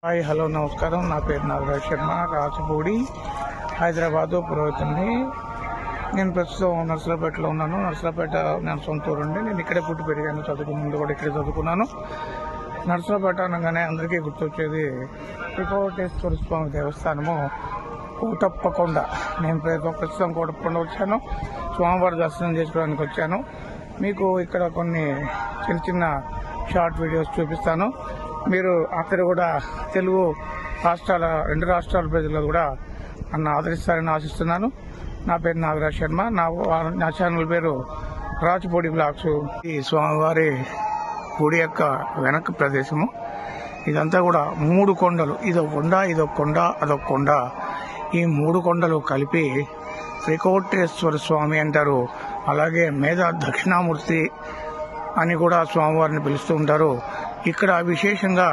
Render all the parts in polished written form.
Hi hello నమస్కారం. నా పేరు నాగరాజ్ శర్మ, రాచపూడి, హైదరాబాదు పురోహితుడిని. నేను ప్రస్తుతం నర్సరాపేటలో ఉన్నాను. నర్సరాపేట నేను సొంత ఊరండి. నేను ఇక్కడే పుట్టి పెరిగాను. చదువుకున్న ముందు కూడా ఇక్కడే చదువుకున్నాను. నర్సరాపేట అనగానే అందరికీ గుర్తొచ్చేది త్రికోటేశ్వర స్వామి దేవస్థానము కోటప్పకొండ. నేను ప్రస్తుతం కోటప్పకొండ వచ్చాను. స్వామివారి దర్శనం చేసుకోవడానికి వచ్చాను. మీకు ఇక్కడ కొన్ని చిన్న చిన్న షార్ట్ వీడియోస్ చూపిస్తాను. మీరు అక్కడ కూడా తెలుగు రెండు రాష్ట్రాల ప్రజలు కూడా నన్ను ఆదరిస్తారని ఆశిస్తున్నాను. నా పేరు నాగరాజ్ శర్మ. నా ఛానల్ పేరు రాచపూడి బ్లాగ్స్. ఈ స్వామివారి గుడి యొక్క వెనక ప్రదేశము. ఇదంతా కూడా 3 కొండలు. ఇదొక కొండ, ఇదొక కొండ, అదొక కొండ. ఈ 3 కొండలు కలిపి త్రికోటేశ్వర స్వామి అంటారు. అలాగే మీద దక్షిణామూర్తి అని కూడా స్వామివారిని పిలుస్తూ ఉంటారు. ఇక్కడ విశేషంగా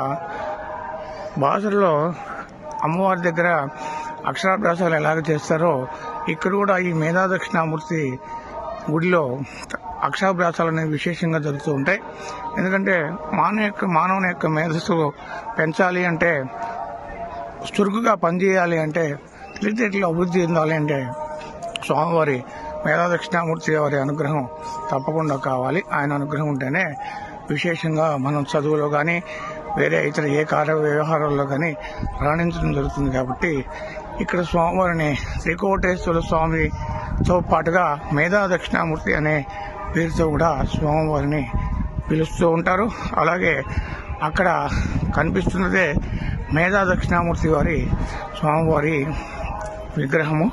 భాషల్లో అమ్మవారి దగ్గర అక్షరాభ్యాసాలు ఎలాగ చేస్తారో ఇక్కడ కూడా ఈ మేధా దక్షిణామూర్తి గుడిలో అక్షరాభ్యాసాలు అనేవి విశేషంగా జరుగుతూ ఉంటాయి. ఎందుకంటే మానవుని యొక్క మేధస్సు పెంచాలి అంటే, చురుకుగా పనిచేయాలి అంటే, తెలివితేటలు అభివృద్ధి చెందాలి అంటే స్వామివారి మేధా దక్షిణామూర్తి వారి అనుగ్రహం తప్పకుండా కావాలి. ఆయన అనుగ్రహం ఉంటేనే విశేషంగా మనం చదువులో కానీ వేరే ఇతర ఏ కార్య వ్యవహారాల్లో కానీ రాణించడం జరుగుతుంది. కాబట్టి ఇక్కడ స్వామివారిని త్రికోటేశ్వర స్వామితో పాటుగా మేధా దక్షిణామూర్తి అనే పేరుతో కూడా స్వామివారిని పిలుస్తూ ఉంటారు. అలాగే అక్కడ కనిపిస్తున్నదే మేధా దక్షిణామూర్తి వారి స్వామివారి విగ్రహము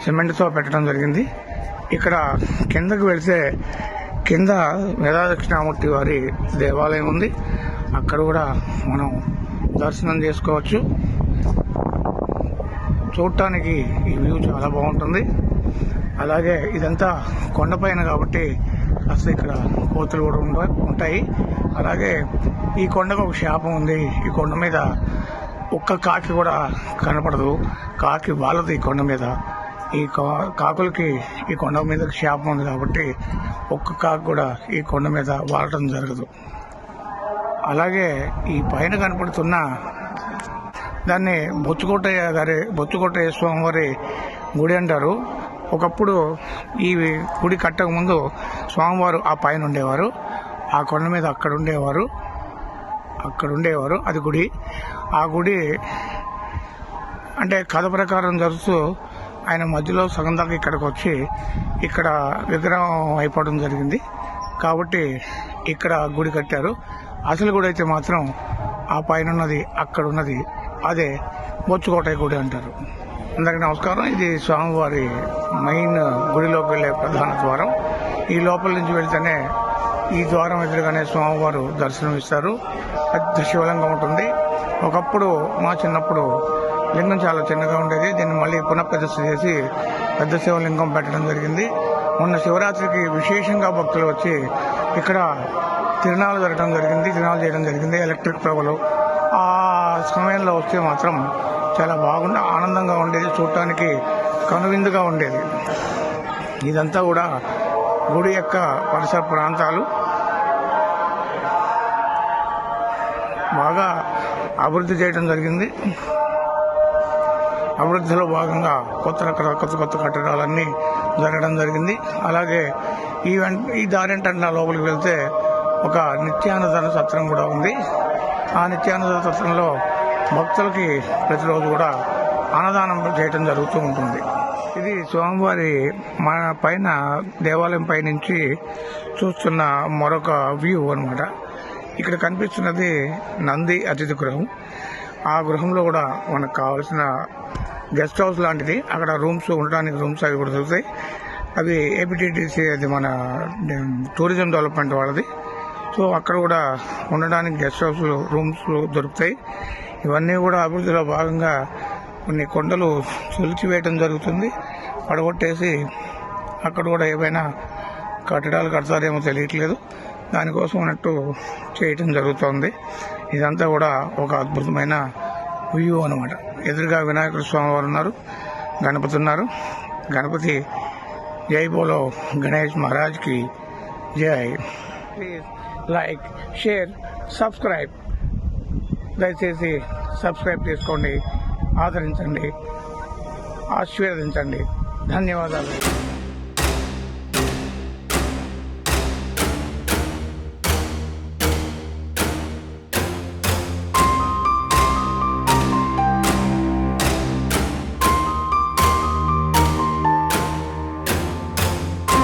సిమెంట్తో పెట్టడం జరిగింది. ఇక్కడ కిందకు వెళితే కింద మేధా దక్షిణామూర్తి వారి దేవాలయం ఉంది. అక్కడ కూడా మనం దర్శనం చేసుకోవచ్చు. చూడటానికి ఈ వ్యూ చాలా బాగుంటుంది. అలాగే ఇదంతా కొండపైన కాబట్టి అసలు ఇక్కడ కోతులు కూడా ఉంటాయి. అలాగే ఈ కొండకు ఒక శాపం ఉంది. ఈ కొండ మీద ఒక్క కాకి కూడా కనపడదు. కాకి వాలదు ఈ కొండ మీద. ఈ కాకులకి ఈ కొండ మీద శాపం ఉంది కాబట్టి ఒక్క కాకు కూడా ఈ కొండ మీద వాడటం జరగదు. అలాగే ఈ పైన కనపడుతున్న దాన్ని బొచ్చుకోటయ్య స్వామివారి గుడి అంటారు. ఒకప్పుడు ఈ గుడి కట్టక ముందు స్వామివారు ఆ పైన ఉండేవారు. ఆ కొండ మీద అక్కడ ఉండేవారు. అది గుడి. ఆ గుడి అంటే కథ ప్రకారం జరుగుతూ ఆయన మధ్యలో సగం దాకా ఇక్కడికి వచ్చి ఇక్కడ విగ్రహం అయిపోవడం జరిగింది. కాబట్టి ఇక్కడ గుడి కట్టారు. అసలు గుడి అయితే మాత్రం ఆ పైన ఉన్నది, అక్కడ ఉన్నది అదే బొచ్చుకోటయ్య గుడి అంటారు. అందరికీ నమస్కారం. ఇది స్వామివారి మెయిన్ గుడిలోకి వెళ్ళే ప్రధాన ద్వారం. ఈ లోపల నుంచి వెళ్తేనే ఈ ద్వారం ఎదురుగానే స్వామివారు దర్శనం ఇస్తారు. పెద్ద శివలింగం ఉంటుంది. ఒకప్పుడు మా చిన్నప్పుడు లింగం చాలా చిన్నగా ఉండేది. దీన్ని మళ్ళీ పునఃప్రతిష్ఠ చేసి పెద్ద శివలింగం పెట్టడం జరిగింది. మొన్న శివరాత్రికి విశేషంగా భక్తులు వచ్చి ఇక్కడ తిరునాళ్ళు చేయడం జరిగింది. ఎలక్ట్రిక్ ప్రభలు ఆ సమయంలో వస్తే మాత్రం చాలా ఆనందంగా ఉండేది. చూడటానికి కనువిందుగా ఉండేది. ఇదంతా కూడా గుడి యొక్క పరిసర ప్రాంతాలు. బాగా అభివృద్ధి చేయడం జరిగింది. అభివృద్ధిలో భాగంగా కొత్త కట్టడాలన్నీ జరగడం జరిగింది. అలాగే ఈ దారింటన్న లోపలికి వెళ్తే ఒక నిత్యాన్నదాన సత్రం కూడా ఉంది. ఆ నిత్యాన్నదాన సత్రంలో భక్తులకి ప్రతిరోజు కూడా అన్నదానం చేయడం జరుగుతూ ఉంటుంది. ఇది స్వామివారి మన పైన దేవాలయం పైనుంచి చూస్తున్న మరొక వ్యూ అన్నమాట. ఇక్కడ కనిపిస్తున్నది నంది అతిథి గృహం. ఆ గృహంలో కూడా మనకు కావాల్సిన గెస్ట్ హౌస్ లాంటిది. అక్కడ ఉండడానికి రూమ్స్ అవి కూడా దొరుకుతాయి. అవి ఏపీటీటీసీ, అది మన టూరిజం డెవలప్మెంట్ వాళ్ళది. సో అక్కడ కూడా ఉండడానికి గెస్ట్ హౌస్ రూమ్స్ దొరుకుతాయి. ఇవన్నీ కూడా అభివృద్ధిలో భాగంగా కొన్ని కొండలు వేయటం జరుగుతుంది. పడగొట్టేసి అక్కడ కూడా ఏమైనా కట్టడాలు కడతారేమో తెలియట్లేదు. దానికోసం అన్నట్టు చేయటం జరుగుతోంది. ఇదంతా కూడా ఒక అద్భుతమైన వ్యూ అన్నమాట. ఎదురుగా వినాయకుడు స్వామి వారు ఉన్నారు, గణపతి ఉన్నారు. గణపతి జై బోలో గణేష్ మహారాజ్కి జై. Please like, share, subscribe. దయచేసి సబ్స్క్రైబ్ చేసుకోండి, ఆదరించండి, ఆశీర్వదించండి. ధన్యవాదాలు.